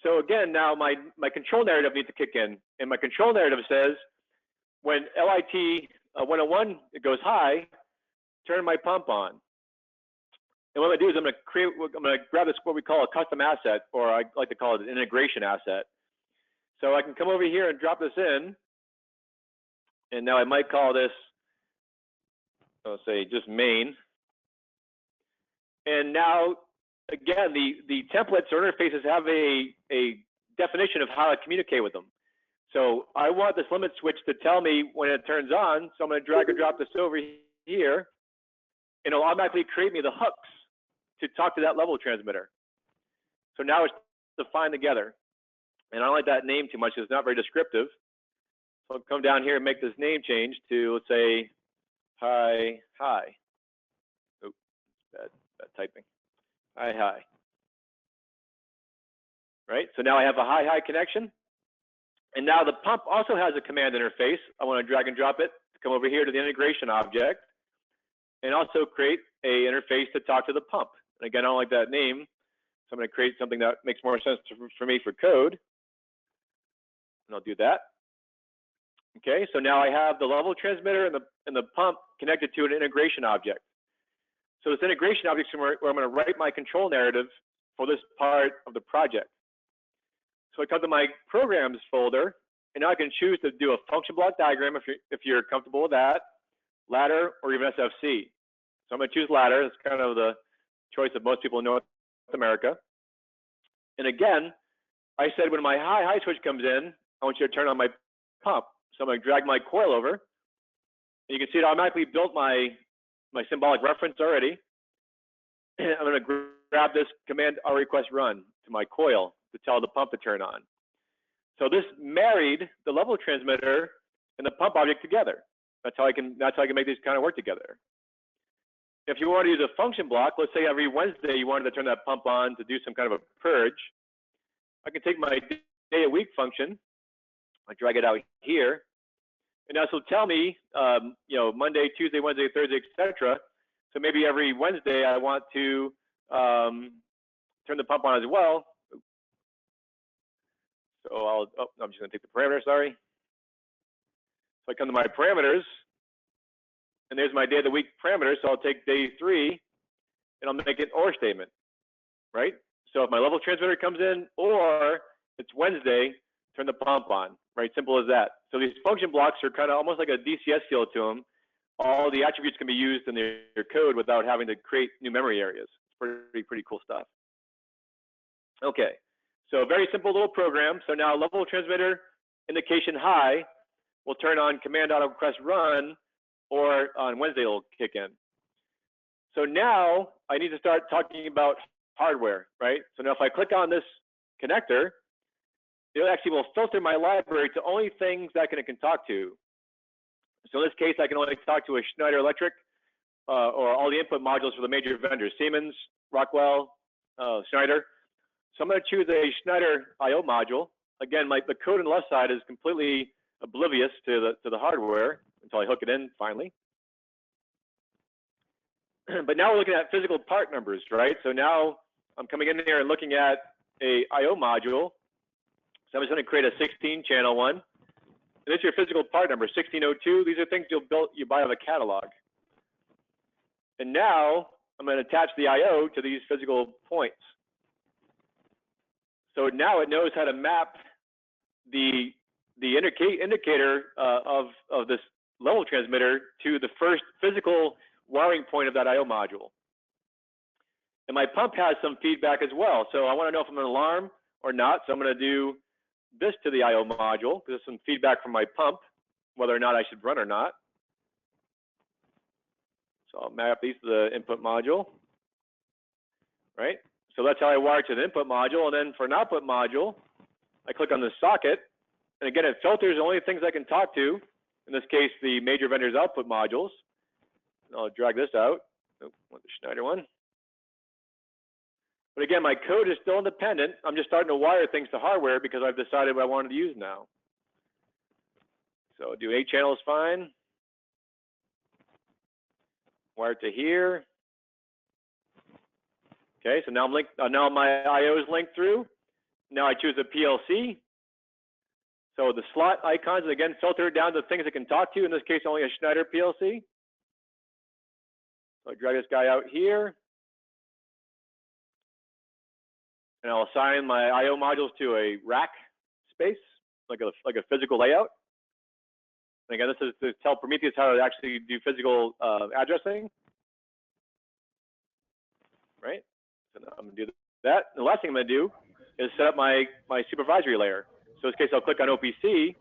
Speaker 2: So again, now my control narrative needs to kick in, and my control narrative says when LIT 101 it goes high, turn my pump on. And what I'm going to do is I'm going to grab this what we call a custom asset, or I like to call it an integration asset. So I can come over here and drop this in, and now I might call this, I'll say just main. And now, again, the templates or interfaces have a definition of how I communicate with them. So I want this limit switch to tell me when it turns on, so I'm going to drag and drop this over here, and it'll automatically create me the hooks to talk to that level transmitter. So now it's defined together. And I don't like that name too much because it's not very descriptive. So I'll come down here and make this name change to, let's say, hi. Oh, bad typing. Hi. Right, so now I have a hi connection. And now the pump also has a command interface. I want to drag and drop it to come over here to the integration object and also create a interface to talk to the pump. And again, I don't like that name, so I'm going to create something that makes more sense for me for code. And I'll do that. Okay, so now I have the level transmitter and the pump connected to an integration object. So this integration object is where I'm going to write my control narrative for this part of the project. So I come to my programs folder, and now I can choose to do a function block diagram if you're comfortable with that, ladder, or even SFC. So I'm going to choose ladder. It's kind of the choice of most people in North America. And again, I said when my high switch comes in, I want you to turn on my pump. So I'm going to drag my coil over, and you can see it automatically built my symbolic reference already. I'm going to grab this command request run to my coil to tell the pump to turn on. So this married the level transmitter and the pump object together. That's how I can make these kind of work together. If you want to use a function block, let's say every Wednesday you wanted to turn that pump on to do some kind of a purge, I can take my day a week function, I drag it out here, and this will tell me, Monday, Tuesday, Wednesday, Thursday, etc. So maybe every Wednesday I want to turn the pump on as well. So I'm just going to take the parameter, sorry. So I come to my parameters, and there's my day of the week parameter. So I'll take day 3, and I'll make an OR statement, right? So if my level transmitter comes in, or it's Wednesday, turn the pump on, right? Simple as that. So these function blocks are kind of almost like a DCS feel to them. All the attributes can be used in your code without having to create new memory areas. It's pretty cool stuff. Okay, so a very simple little program. So now level transmitter indication high will turn on command auto request run, or on Wednesday it'll kick in. So now I need to start talking about hardware, right? So now if I click on this connector, it actually will filter my library to only things that it can talk to. So in this case, I can only talk to a Schneider Electric or all the input modules for the major vendors, Siemens, Rockwell, Schneider. So I'm going to choose a Schneider I/O module. Again, the code on the left side is completely oblivious to the hardware until I hook it in finally. But now we're looking at physical part numbers, right? So now I'm coming in here and looking at a I/O module. So I'm just going to create a 16-channel one. And this is your physical part number, 1602. These are things you buy out of a catalog. And now I'm going to attach the I/O to these physical points. So now it knows how to map the indicator of this level transmitter to the first physical wiring point of that I/O module. And my pump has some feedback as well. So I want to know if I'm an alarm or not. So I'm going to do this to the I/O module because there's some feedback from my pump, whether or not I should run or not. So I'll map these to the input module, right? So that's how I wire to the input module. And then for an output module, I click on the socket. And again, it filters only things I can talk to. In this case, the major vendor's output modules. And I'll drag this out. Oh, want the Schneider one. But again, my code is still independent. I'm just starting to wire things to hardware because I've decided what I wanted to use now. So do 8 channels fine. Wire to here. Okay, so now I'm linked. Now my I/O is linked through. Now I choose a PLC. So the slot icons again filter down to things it can talk to. In this case, only a Schneider PLC. So I drag this guy out here, and I'll assign my I/O modules to a rack space, like a physical layout. And again, this is to tell Prometheus how to actually do physical addressing, right? So now I'm going to do that. The last thing I'm going to do is set up my supervisory layer. So in this case, I'll click on OPC.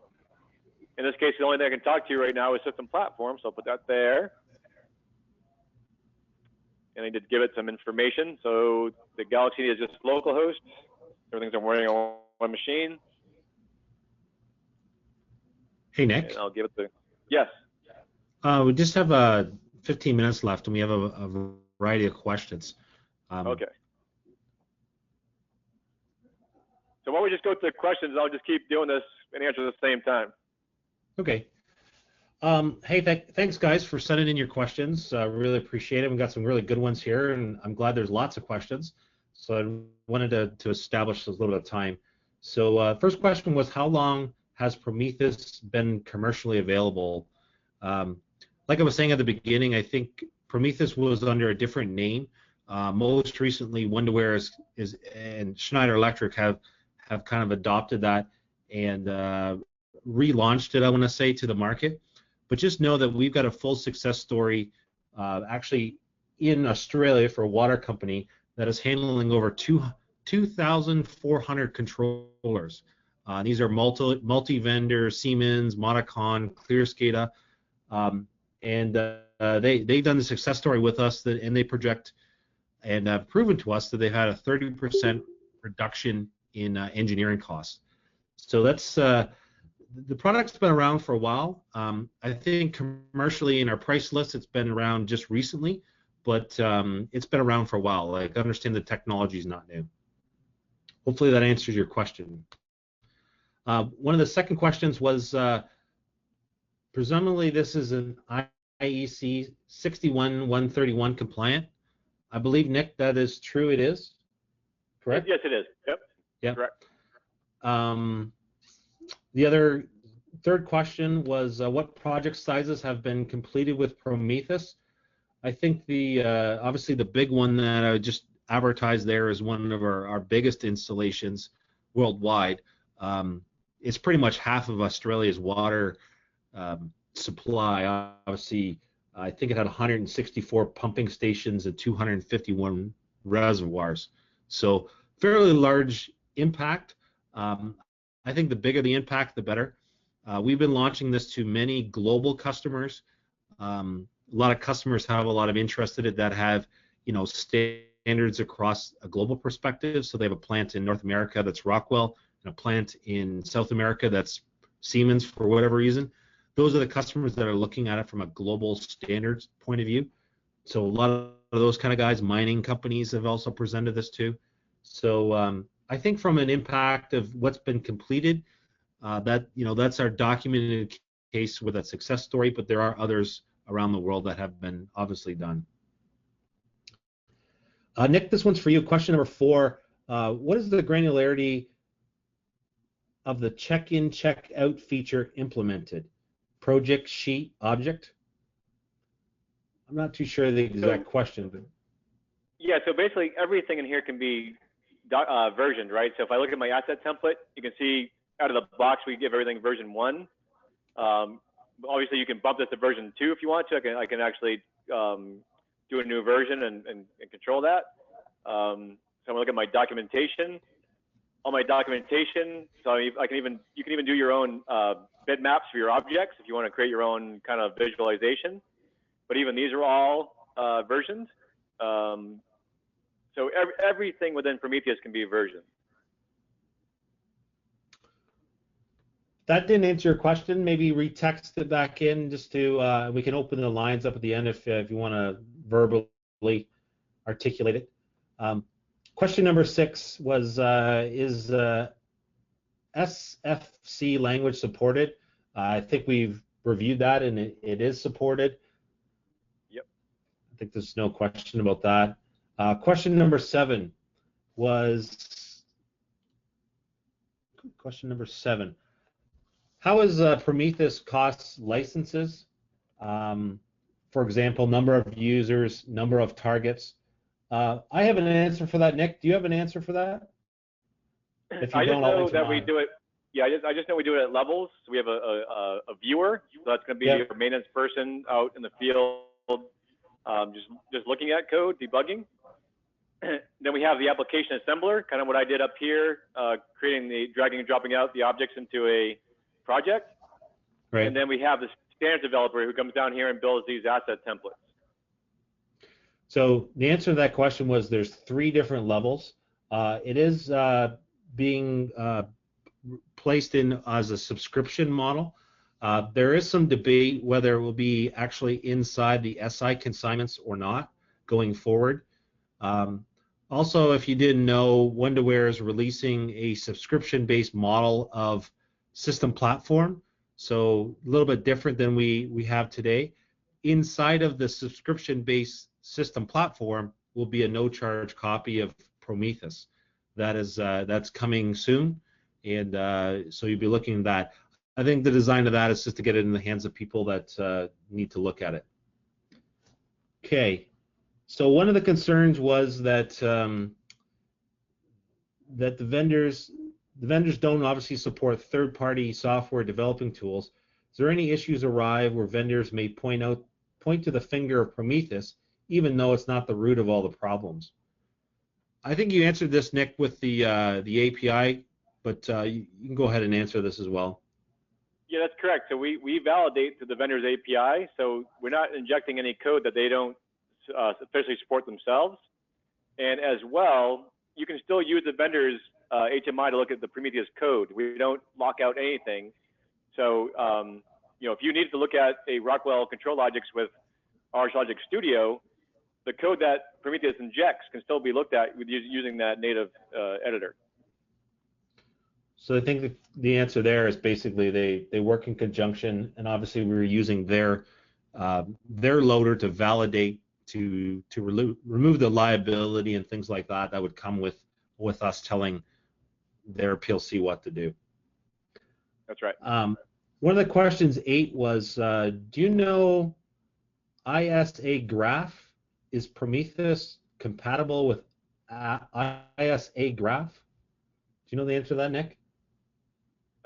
Speaker 2: In this case, the only thing I can talk to right now is system platform, so I'll put that there. And I did give it some information. So the Galaxy is just localhost. Everything's I'm running on one machine.
Speaker 1: Hey, Nick.
Speaker 2: And I'll give it the, yes.
Speaker 1: We just have 15 minutes left, and we have a variety of questions.
Speaker 2: Okay. So why don't we just go to the questions? I'll just keep doing this and answer at the same time.
Speaker 1: Okay. Hey, thanks, guys, for sending in your questions. Really appreciate it. We've got some really good ones here, and I'm glad there's lots of questions. So I wanted to establish a little bit of time. So first question was, how long has Prometheus been commercially available? Like I was saying at the beginning, I think Prometheus was under a different name. Most recently, Wonderware and Schneider Electric have kind of adopted that and relaunched it, I want to say, to the market. But just know that we've got a full success story actually in Australia for a water company that is handling over 2,400 controllers. These are multi-vendor, Siemens, Modicon, ClearSCADA, and they've done the success story with us, and they project and have proven to us that they've had a 30% reduction in engineering costs. So that's the product's been around for a while. I think commercially in our price list, it's been around just recently, but it's been around for a while. Like, I understand the technology is not new. Hopefully that answers your question. One of the second questions was, presumably this is an IEC 61131 compliant. I believe, Nick, that is true. It is, correct?
Speaker 2: Yes, it is. Yep.
Speaker 1: Yep.
Speaker 2: Correct.
Speaker 1: The third question was, what project sizes have been completed with Prometheus? I think obviously the big one that I just advertised there is one of our biggest installations worldwide. It's pretty much half of Australia's water supply. Obviously, I think it had 164 pumping stations and 251 reservoirs. So fairly large impact. I think the bigger the impact, the better. We've been launching this to many global customers. A lot of customers have a lot of interest in it that have, standards across a global perspective. So they have a plant in North America that's Rockwell, and a plant in South America that's Siemens for whatever reason. Those are the customers that are looking at it from a global standards point of view. So a lot of those kind of guys, mining companies, have also presented this too. So I think from an impact of what's been completed, that's our documented case with a success story, but there are others around the world that have been obviously done. Nick, this one's for you. Question number 4. What is the granularity of the check-in, check-out feature implemented? Project, sheet, object? I'm not too sure the exact question. But...
Speaker 2: Yeah, so basically everything in here can be versioned, right? So if I look at my asset template, you can see out of the box we give everything version 1. Obviously, you can bump this to version 2 if you want to. I can actually do a new version and control that. So I'm gonna look at my documentation. All my documentation. So you can even do your own bitmaps for your objects if you want to create your own kind of visualization. But even these are all versioned. So everything within Prometheus can be versioned.
Speaker 1: That didn't answer your question. Maybe retext it back in just to, we can open the lines up at the end if you want to verbally articulate it. Question number 6 was, is SFC language supported? I think we've reviewed that, and it is supported.
Speaker 2: Yep.
Speaker 1: I think there's no question about that. Question number 7 was how is Prometheus costs licenses? For example, number of users, number of targets. I have an answer for that. Nick, do you have an answer for that? If you
Speaker 2: I just
Speaker 1: don't, I'll
Speaker 2: know
Speaker 1: answer
Speaker 2: that we
Speaker 1: mine.
Speaker 2: do it. Yeah, I just know we do it at levels. So we have a viewer, so that's going to be
Speaker 1: Yep.
Speaker 2: your maintenance person out in the field, just looking at code, debugging. Then we have the application assembler, kind of what I did up here, dragging and dropping out the objects into a project.
Speaker 1: Right.
Speaker 2: And then we have the standards developer who comes down here and builds these asset templates.
Speaker 1: So the answer to that question was there's 3 different levels. It is being placed in as a subscription model. There is some debate whether it will be actually inside the SI consignments or not going forward. Also, if you didn't know, Wonderware is releasing a subscription-based model of system platform, so a little bit different than we have today. Inside of the subscription-based system platform will be a no-charge copy of Prometheus. That's coming soon, and so you'll be looking at that. I think the design of that is just to get it in the hands of people that need to look at it. Okay. So one of the concerns was that that the vendors don't obviously support third-party software developing tools. Is there any issues arise where vendors may point to the finger of Prometheus, even though it's not the root of all the problems? I think you answered this, Nick, with the API, but you can go ahead and answer this as well.
Speaker 2: Yeah, that's correct. So we validate to the vendor's API, so we're not injecting any code that they don't officially support themselves. And as well, you can still use the vendor's HMI to look at the Prometheus code. We don't lock out anything. So if you need to look at a Rockwell ControlLogix with RSLogix Studio, the code that Prometheus injects can still be looked at with using that native editor.
Speaker 1: So I think the answer there is basically they work in conjunction, and obviously we were using their loader to validate to remove the liability and things like that that would come with us telling their PLC what to do.
Speaker 2: That's right.
Speaker 1: One of the questions 8 was, do you know ISA graph? Is Prometheus compatible with ISA graph? Do you know the answer to that, Nick?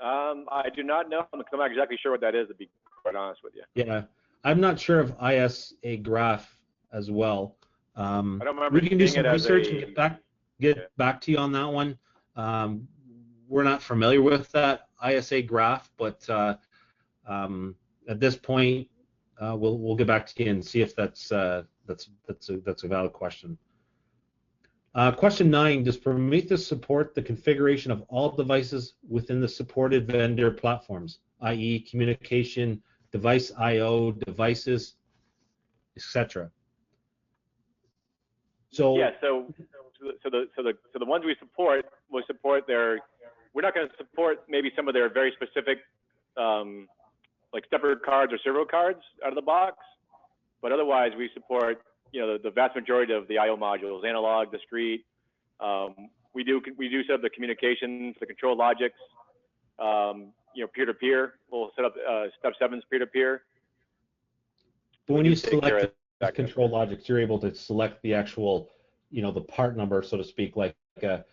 Speaker 2: I do not know. I'm not exactly sure what that is, to be quite honest with you.
Speaker 1: Yeah, I'm not sure of ISA graph as well.
Speaker 2: I don't remember.
Speaker 1: We can do some research and get back to you on that one. We're not familiar with that ISA graph, but at this point, we'll get back to you and see if that's a valid question. Question 9, does Prometheus support the configuration of all devices within the supported vendor platforms, i.e. communication, device I/O, devices, etc.? So
Speaker 2: yeah, so the ones we support will support their. We're not going to support maybe some of their very specific like stepper cards or servo cards out of the box, but otherwise we support the vast majority of the I/O modules, analog, discrete. We do set up the communications, the ControlLogix, peer-to-peer. We'll set up step 7's peer-to-peer.
Speaker 1: But when you select the ControlLogix, you're able to select the actual, the part number, so to speak, like a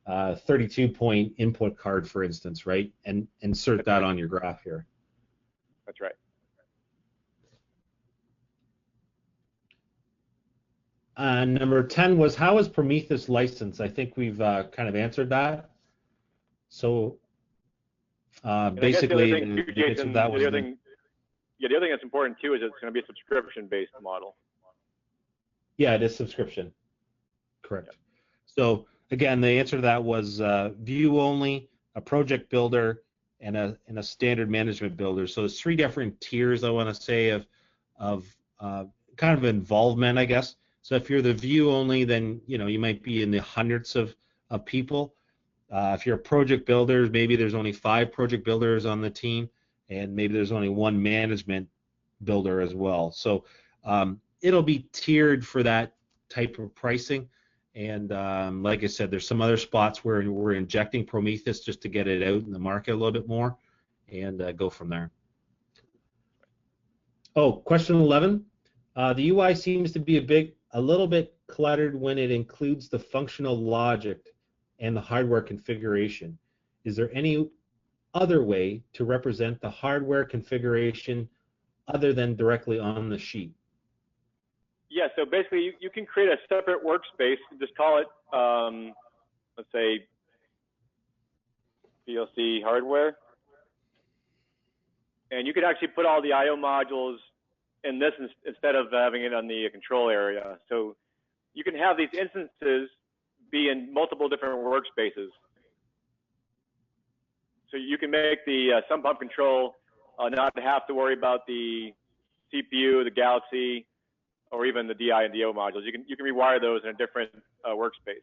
Speaker 1: 32-point input card, for instance, right? And insert that on your graph here.
Speaker 2: That's right.
Speaker 1: Number 10 was, how is Prometheus licensed? I think we've kind of answered that. So basically,
Speaker 2: the other thing that's important too is it's going to be a subscription-based model.
Speaker 1: Yeah, it is subscription. Correct. Yeah. So again, the answer to that was view only, a project builder, and a standard management builder. So there's 3 different tiers, I want to say, of kind of involvement, I guess. So if you're the view only, then you might be in the hundreds of people. If you're a project builder, maybe there's only 5 project builders on the team. and maybe there's only one management builder as well. So it'll be tiered for that type of pricing. And like I said, there's some other spots where we're injecting Prometheus just to get it out in the market a little bit more, and go from there. Oh, question 11. The UI seems to be a little bit cluttered when it includes the functional logic and the hardware configuration. Is there any other way to represent the hardware configuration other than directly on the sheet?
Speaker 2: Yeah, so basically you can create a separate workspace, just call it, let's say, PLC hardware. And you could actually put all the I/O modules in this instead of having it on the control area. So you can have these instances be in multiple different workspaces. So you can make the sump pump control not have to worry about the CPU, the Galaxy, or even the DI and DO modules. You can rewire those in a different workspace.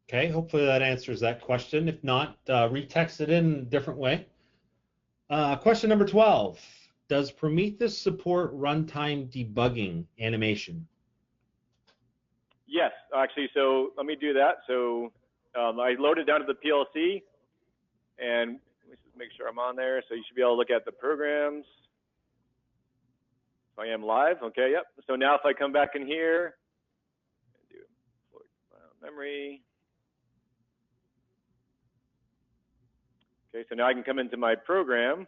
Speaker 1: Okay, hopefully that answers that question. If not, retext it in a different way. Question number 12. Does Prometheus support runtime debugging animation?
Speaker 2: Yes, actually, so let me do that. So I loaded down to the PLC, and let me just make sure I'm on there. So you should be able to look at the programs. I am live. Okay, yep. So now if I come back in here, do memory. Okay, so now I can come into my program.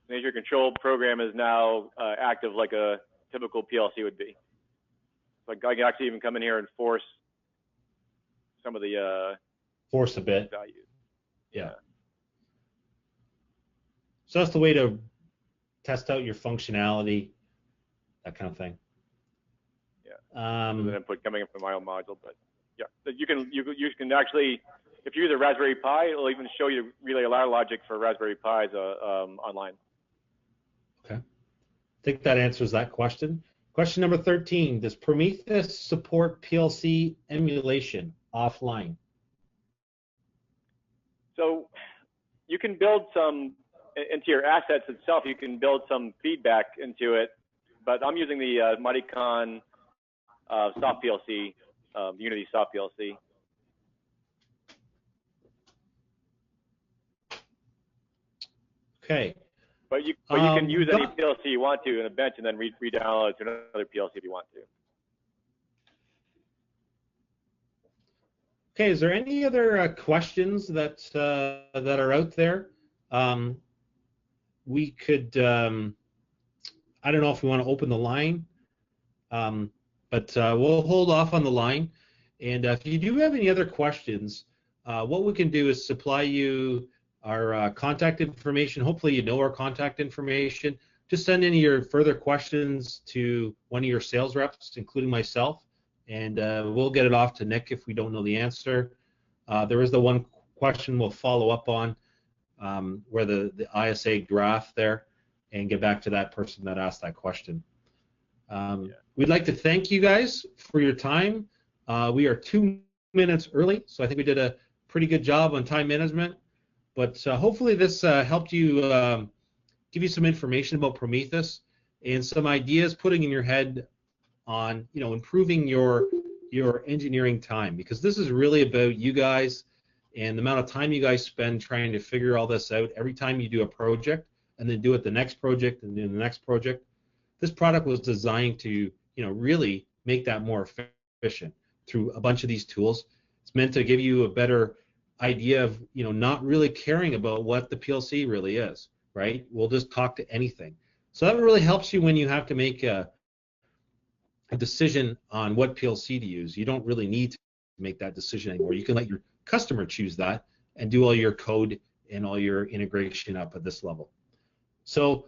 Speaker 2: Major control program is now active like a typical PLC would be. So I can actually even come in here and force some of the
Speaker 1: force a bit
Speaker 2: values.
Speaker 1: Yeah. So that's the way to test out your functionality, that kind of thing.
Speaker 2: Yeah. And then input coming in from my own module, but yeah, you can actually, if you use a Raspberry Pi, it'll even show you relay ladder logic for Raspberry Pis online.
Speaker 1: Okay. I think that answers that question. Question number 13. Does Prometheus support PLC emulation offline?
Speaker 2: So you can build some into your assets itself. You can build some feedback into it, but I'm using the Mightycon soft PLC, Unity soft PLC.
Speaker 1: Okay.
Speaker 2: But you can use any PLC you want to in a bench and then re-download it to another PLC if you want to.
Speaker 1: Okay, is there any other questions that that are out there? We could, I don't know if we want to open the line, but we'll hold off on the line. And if you do have any other questions, what we can do is supply you our contact information. Hopefully you know our contact information. Just send any of your further questions to one of your sales reps, including myself, and we'll get it off to Nick if we don't know the answer. There is the one question we'll follow up on where the ISA graph there, and get back to that person that asked that question. We'd like to thank you guys for your time. We are 2 minutes early, so I think we did a pretty good job on time management. But hopefully this helped you give you some information about Prometheus and some ideas putting in your head on improving your engineering time, because this is really about you guys and the amount of time you guys spend trying to figure all this out every time you do a project, and then do it the next project and then the next project. This product was designed to really make that more efficient through a bunch of these tools. It's meant to give you a better idea of not really caring about what the PLC really is, right? We'll just talk to anything. So that really helps you when you have to make a decision on what PLC to use. You don't really need to make that decision anymore. You can let your customer choose that and do all your code and all your integration up at this level. So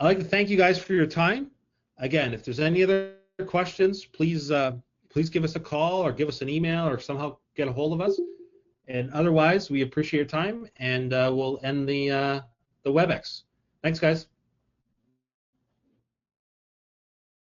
Speaker 1: I'd like to thank you guys for your time. Again, if there's any other questions, please give us a call or give us an email or somehow get a hold of us. And otherwise, we appreciate your time, and we'll end the WebEx. Thanks, guys.